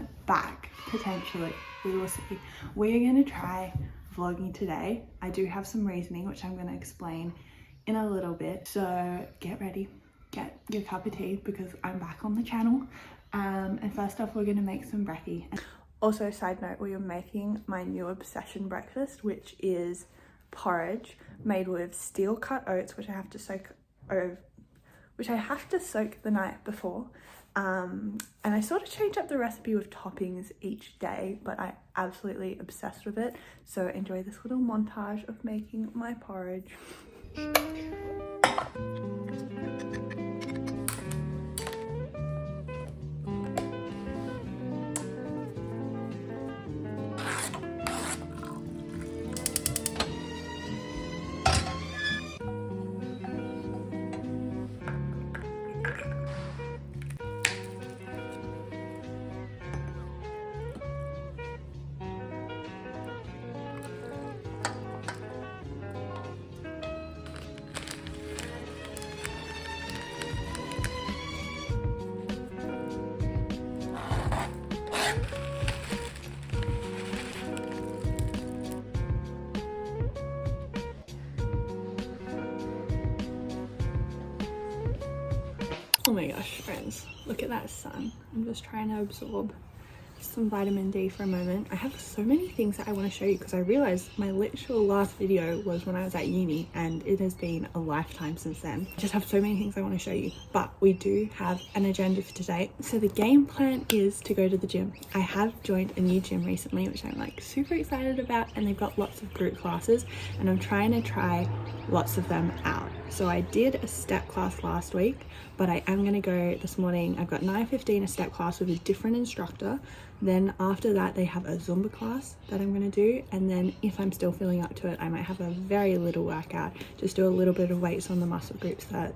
come back potentially. We will see. We are going to try vlogging today. I do have some reasoning which I'm going to explain in a little bit, so get ready, get your cup of tea because I'm back on the channel. And first off, we're going to make some brekkie. Also, side note, we are making my new obsession breakfast, which is porridge made with steel cut oats, which I have to soak the night before. And I sort of change up the recipe with toppings each day, but I'm absolutely obsessed with it. So enjoy this little montage of making my porridge. Oh my gosh, friends, look at that sun. I'm just trying to absorb some vitamin D for a moment. I have so many things that I want to show you because I realized my literal last video was when I was at uni and it has been a lifetime since then. I just have so many things I want to show you, but we do have an agenda for today. So the game plan is to go to the gym. I have joined a new gym recently, which I'm like super excited about, and they've got lots of group classes and I'm trying to try lots of them out. So I did a step class last week, but I am going to go this morning. I've got 9:15 a step class with a different instructor. Then after that they have a Zumba class that I'm going to do, and then if I'm still feeling up to it, I might have a very little workout, just do a little bit of weights on the muscle groups that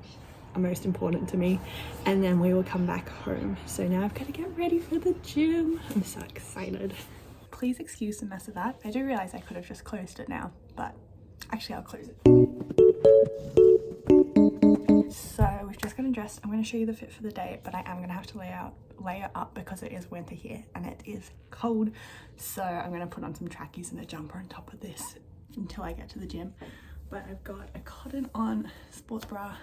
are most important to me, and then we will come back home. So now I've got to get ready for the gym. I'm so excited. Please excuse the mess of that. I do realize I could have just closed it now, but actually I'll close it. So we've just got undressed. I'm going to show you the fit for the day, but I am going to have to layer up because it is winter here and it is cold. So I'm going to put on some trackies and a jumper on top of this until I get to the gym. But I've got a cotton on sports bra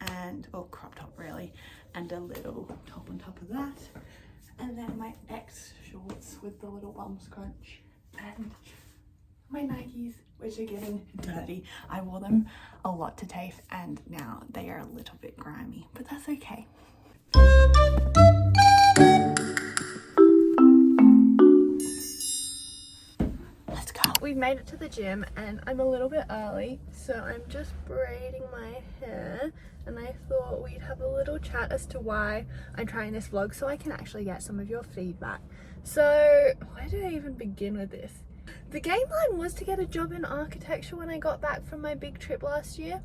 and, or crop top really, and a little top on top of that. And then my X shorts with the little bum scrunch and my Nikes, which are getting dirty. I wore them a lot to TAFE and now they are a little bit grimy, but that's okay. Let's go. We've made it to the gym and I'm a little bit early, so I'm just braiding my hair, and I thought we'd have a little chat as to why I'm trying this vlog so I can actually get some of your feedback. So where do I even begin with this? The game plan was to get a job in architecture when I got back from my big trip last year,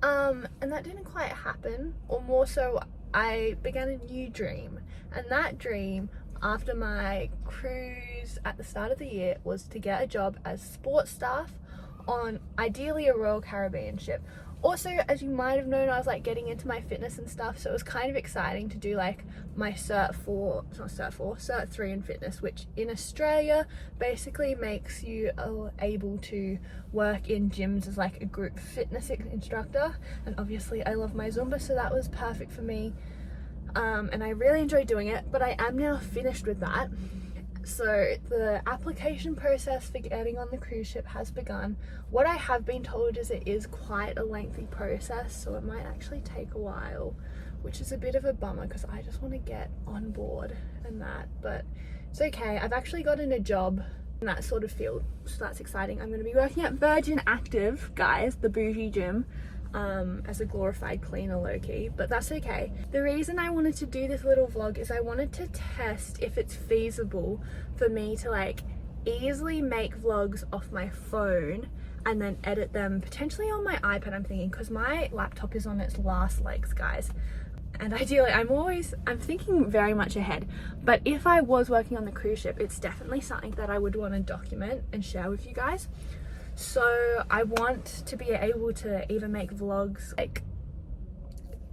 and that didn't quite happen, or more so I began a new dream, and that dream after my cruise at the start of the year was to get a job as sports staff on ideally a Royal Caribbean ship. Also, as you might have known, I was like getting into my fitness and stuff, so it was kind of exciting to do like my Cert 3 in fitness, which in Australia basically makes you able to work in gyms as like a group fitness instructor. And obviously I love my Zumba, so that was perfect for me. And I really enjoy doing it, but I am now finished with that. So the application process for getting on the cruise ship has begun. What I have been told is it is quite a lengthy process, so it might actually take a while, which is a bit of a bummer because I just want to get on board and that, but it's okay. I've actually gotten a job in that sort of field, so that's exciting. I'm going to be working at Virgin Active, guys, the bougie gym, as a glorified cleaner low-key, but that's okay. The reason I wanted to do this little vlog is I wanted to test if it's feasible for me to like easily make vlogs off my phone and then edit them potentially on my iPad, I'm thinking, because my laptop is on its last legs, guys. And ideally I'm thinking very much ahead, but if I was working on the cruise ship, it's definitely something that I would want to document and share with you guys. So I want to be able to even make vlogs like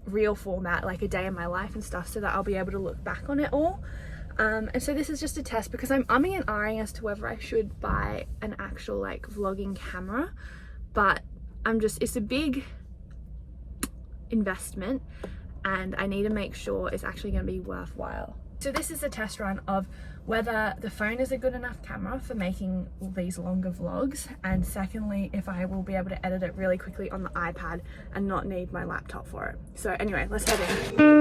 real format, like a day in my life and stuff, so that I'll be able to look back on it all. And so this is just a test because I'm umming and ahhing as to whether I should buy an actual like vlogging camera, but it's a big investment and I need to make sure it's actually going to be worthwhile. So this is a test run of whether the phone is a good enough camera for making these longer vlogs, and secondly, if I will be able to edit it really quickly on the iPad and not need my laptop for it. So anyway, let's head in.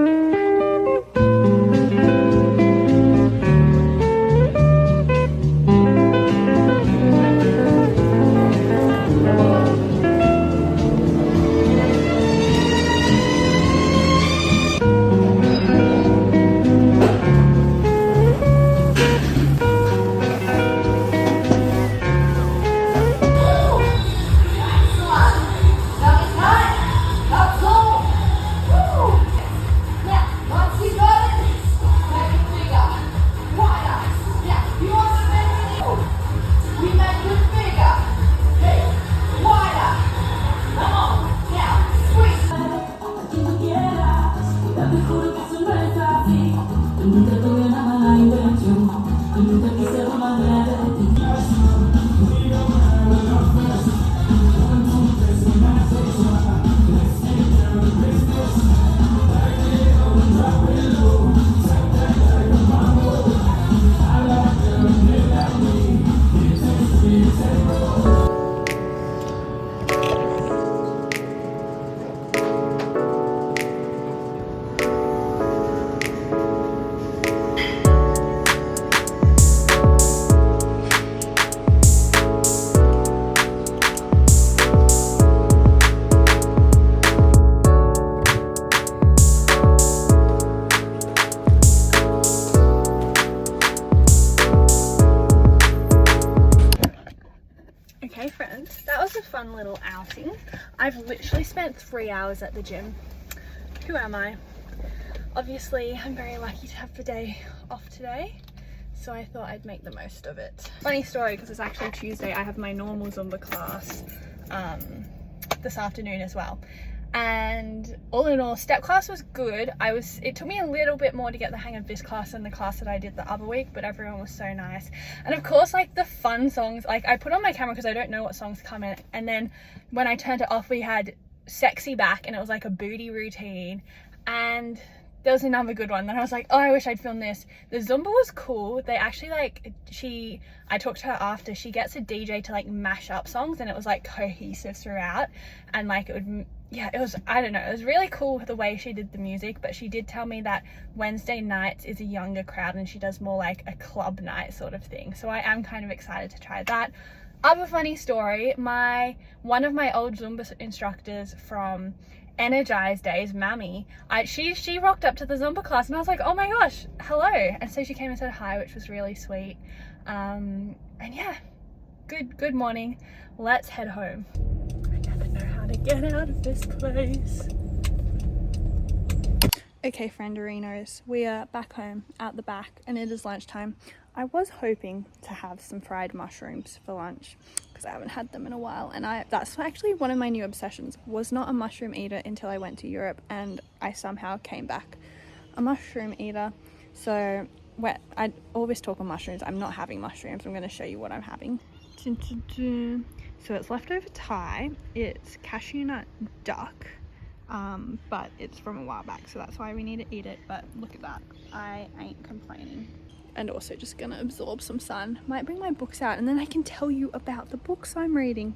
Okay friends, that was a fun little outing. I've literally spent 3 hours at the gym. Who am I? Obviously, I'm very lucky to have the day off today, so I thought I'd make the most of it. Funny story, because it's actually Tuesday, I have my normal Zumba class this afternoon as well. And all in all, step class was good. It took me a little bit more to get the hang of this class than the class that I did the other week, but everyone was so nice. And of course, like the fun songs, like I put on my camera because I don't know what songs come in, and then when I turned it off, we had Sexy Back, and it was like a booty routine, and there was another good one. Then I was like, oh, I wish I'd filmed this. The Zumba was cool. They actually like, I talked to her after, she gets a DJ to like mash up songs, and it was like cohesive throughout, and like it would, yeah, it was, I don't know, it was really cool the way she did the music. But she did tell me that Wednesday nights is a younger crowd and she does more like a club night sort of thing. So I am kind of excited to try that. Other funny story, one of my old Zumba instructors from Energized days, Mammy, she rocked up to the Zumba class and I was like, oh my gosh, hello. And so she came and said hi, which was really sweet. And yeah, good morning. Let's head home. I never know how to get out of this place. Okay, frienderinos, we are back home out the back and it is lunchtime. I was hoping to have some fried mushrooms for lunch because I haven't had them in a while, and that's actually one of my new obsessions. Was not a mushroom eater until I went to Europe, and I somehow came back a mushroom eater. So I always talk on mushrooms. I'm not having mushrooms. I'm going to show you what I'm having. So it's leftover Thai, it's cashew nut duck, but it's from a while back, so that's why we need to eat it. But look at that, I ain't complaining. And also just gonna absorb some sun. Might bring my books out and then I can tell you about the books I'm reading.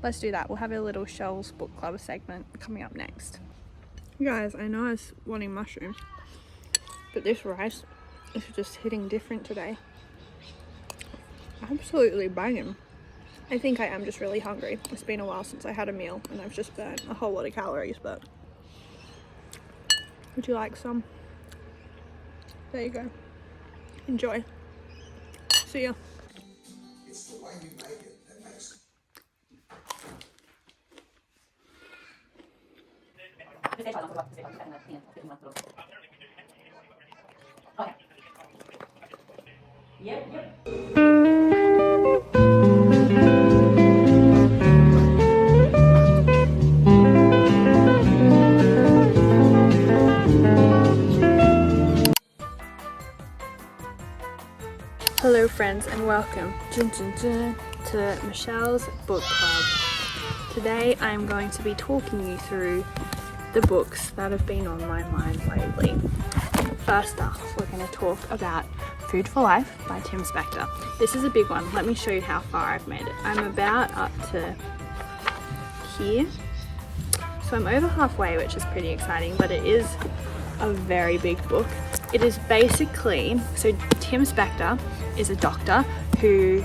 Let's do that. We'll have a little Shell's book club segment coming up next. You guys, I know I was wanting mushrooms, but this rice is just hitting different today. Absolutely banging. I think I am just really hungry. It's been a while since I had a meal and I've just burnt a whole lot of calories, but would you like some? There you go. Enjoy. See ya. It's the way you make it that makes it. Okay. Yep. friends, and welcome to Michelle's book club. Today I'm going to be talking you through the books that have been on my mind lately. First off, we're going to talk about Food for Life by Tim Spector. This is a big one. Let me show you how far I've made it. I'm about up to here. So I'm over halfway, which is pretty exciting, but it is a very big book. It is basically, so Tim Spector is a doctor who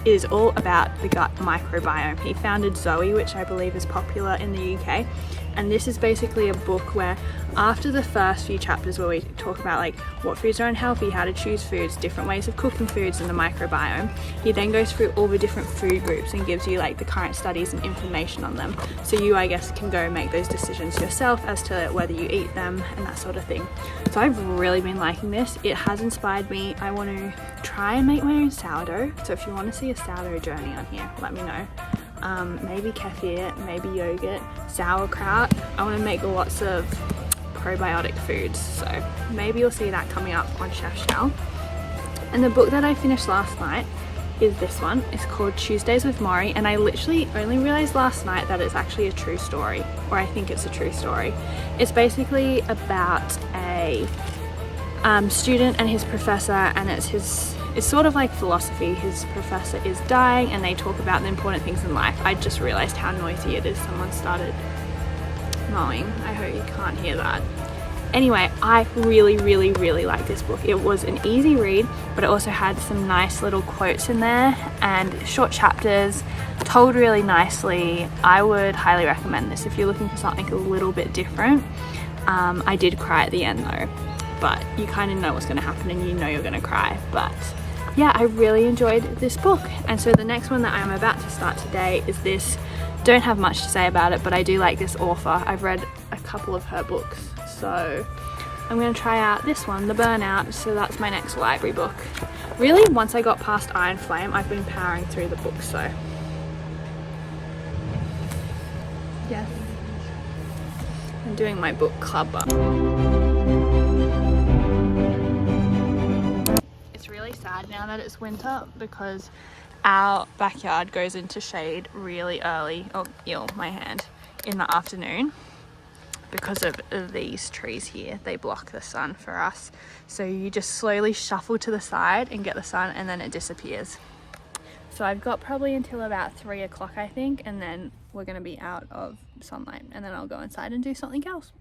is all about the gut microbiome. He founded Zoe, which I believe is popular in the UK. And this is basically a book where after the first few chapters where we talk about like what foods are unhealthy, how to choose foods, different ways of cooking foods and the microbiome, he then goes through all the different food groups and gives you like the current studies and information on them. So you, I guess, can go make those decisions yourself as to whether you eat them and that sort of thing. So I've really been liking this. It has inspired me. I want to try and make my own sourdough. So if you want to see a sourdough journey on here, let me know. Maybe kefir, maybe yogurt, sauerkraut. I want to make lots of probiotic foods, so maybe you'll see that coming up on Chef Shell. And the book that I finished last night is this one. It's called Tuesdays with Maury, and I literally only realized last night that it's actually a true story, or I think it's a true story. It's basically about a student and his professor, and it's sort of like philosophy. His professor is dying and they talk about the important things in life. I just realized how noisy it is. Someone started mowing. I hope you can't hear that. Anyway, I really like this book. It was an easy read, but it also had some nice little quotes in there and short chapters told really nicely. I would highly recommend this if you're looking for something a little bit different. I did cry at the end though, but you kind of know what's going to happen and you know you're going to cry. But yeah, I really enjoyed this book. And so the next one that I'm about to start today is this. Don't have much to say about it, but I do like this author. I've read a couple of her books, so I'm going to try out this one, The Burnout. So that's my next library book. Really, once I got past Iron Flame, I've been powering through the books, so yes, I'm doing my book club. It's really sad now that it's winter because our backyard goes into shade really early, my hand, in the afternoon because of these trees here. They block the sun for us. So you just slowly shuffle to the side and get the sun and then it disappears. So I've got probably until about 3 o'clock, I think, and then we're gonna be out of sunlight and then I'll go inside and do something else.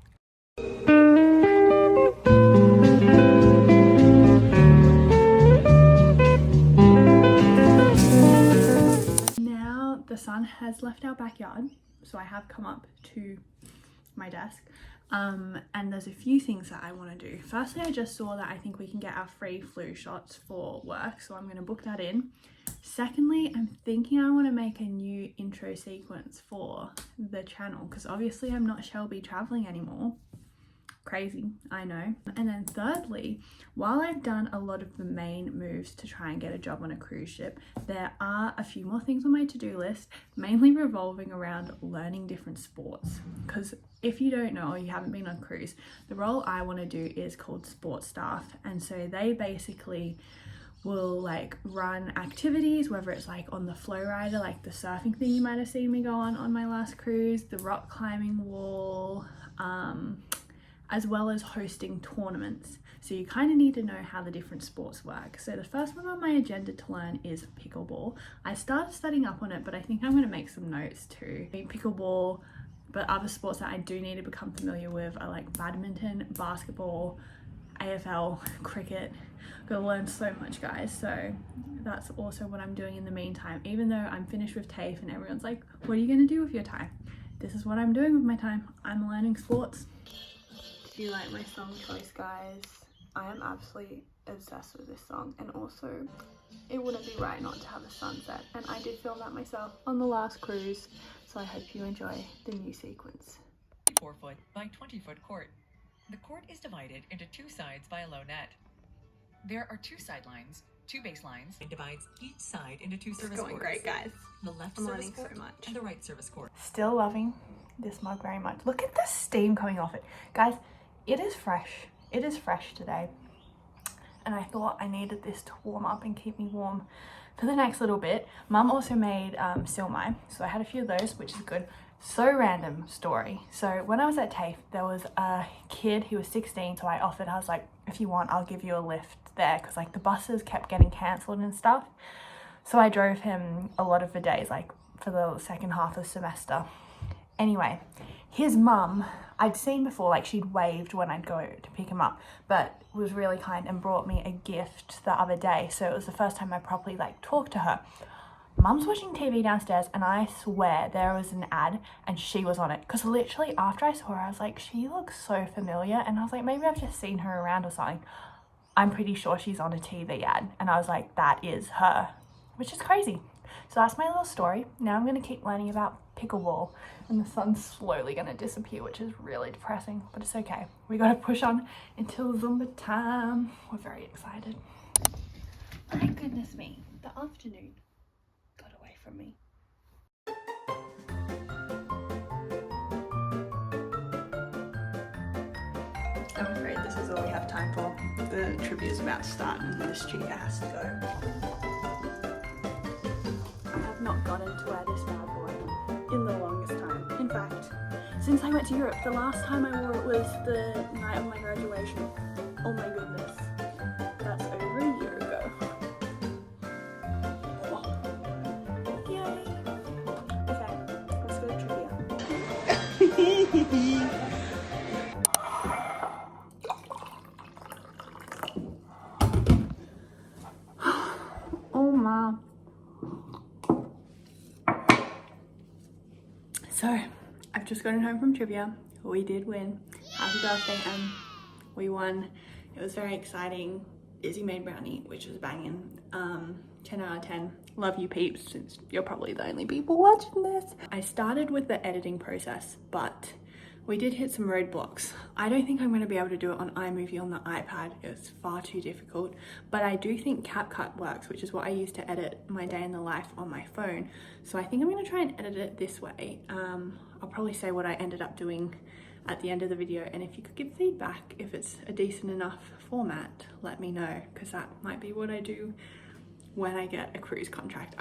The sun has left our backyard, so I have come up to my desk and there's a few things that I want to do. Firstly, I just saw that I think we can get our free flu shots for work, so I'm going to book that in. Secondly, I'm thinking I want to make a new intro sequence for the channel because obviously I'm not Shelby traveling anymore. Crazy, I know. And then thirdly, while I've done a lot of the main moves to try and get a job on a cruise ship, there are a few more things on my to-do list, mainly revolving around learning different sports. Because if you don't know or you haven't been on a cruise, the role I want to do is called sports staff, and so they basically will like run activities, whether it's like on the flow rider, like the surfing thing you might have seen me go on my last cruise, the rock climbing wall, as well as hosting tournaments. So you kind of need to know how the different sports work. So the first one on my agenda to learn is pickleball. I started studying up on it, but I think I'm going to make some notes too. Pickleball, but other sports that I do need to become familiar with are like badminton, basketball, AFL, cricket. I've got to learn so much, guys. So that's also what I'm doing in the meantime. Even though I'm finished with TAFE and everyone's like, what are you going to do with your time? This is what I'm doing with my time. I'm learning sports. Do you like my song choice, guys? I am absolutely obsessed with this song, and also it wouldn't be right not to have a sunset, and I did film that myself on the last cruise, so I hope you enjoy the new sequence. 4-foot by 20-foot court. The court is divided into 2 sides by a low net. There are 2 sidelines, 2 baselines, and divides each side into 2 service courts. It's going great, guys. The left service court so much. And the right service court. Still loving this mug very much. Look at the steam coming off it. Guys, it is fresh. It is fresh today. and I thought I needed this to warm up and keep me warm for the next little bit. Mum also made silmai, so I had a few of those, which is good. So random story. So when I was at TAFE, there was a kid, he was 16, so I offered, I was like, if you want, I'll give you a lift there, because like the buses kept getting cancelled and stuff. So I drove him a lot of the days, like for the second half of the semester. Anyway, his mum, I'd seen before, like she'd waved when I'd go to pick him up, but was really kind and brought me a gift the other day. So it was the first time I properly like talked to her. Mum's watching TV downstairs, and I swear there was an ad and she was on it, because literally after I saw her, I was like, she looks so familiar, and I was like, maybe I've just seen her around or something. I'm pretty sure she's on a TV ad, and I was like, that is her, which is crazy. So that's my little story. Now I'm going to keep learning about pickleball, and the sun's slowly going to disappear, which is really depressing, but it's okay. We got to push on until Zumba time. We're very excited. My goodness me, the afternoon got away from me. I'm afraid this is all we have time for. The trivia is about to start and the student has to go. I have not gotten to wear this bad boy in the longest time. In fact, since I went to Europe, the last time I wore it was the night of my graduation. Oh my goodness, that's over a year ago. Oh. Yay! Okay, let's go to trivia. Oh my. So, I've just gotten home from trivia. We did win. Happy birthday, Em. We won. It was very exciting. Izzy made brownie, which was banging. 10 out of 10. Love you peeps, since you're probably the only people watching this. I started with the editing process, but we did hit some roadblocks. I don't think I'm going to be able to do it on iMovie on the iPad. It's far too difficult, but I do think CapCut works, which is what I use to edit my day in the life on my phone. So I think I'm going to try and edit it this way. I'll probably say what I ended up doing at the end of the video, and if you could give feedback if it's a decent enough format, let me know, because that might be what I do when I get a cruise contract.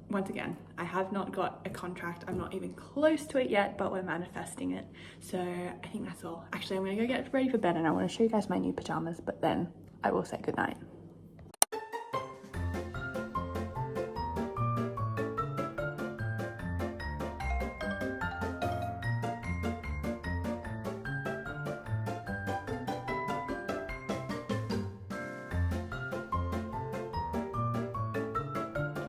Once again, I have not got a contract. I'm not even close to it yet, but we're manifesting it. So I think that's all. Actually, I'm gonna go get ready for bed, and I want to show you guys my new pajamas, but then I will say goodnight.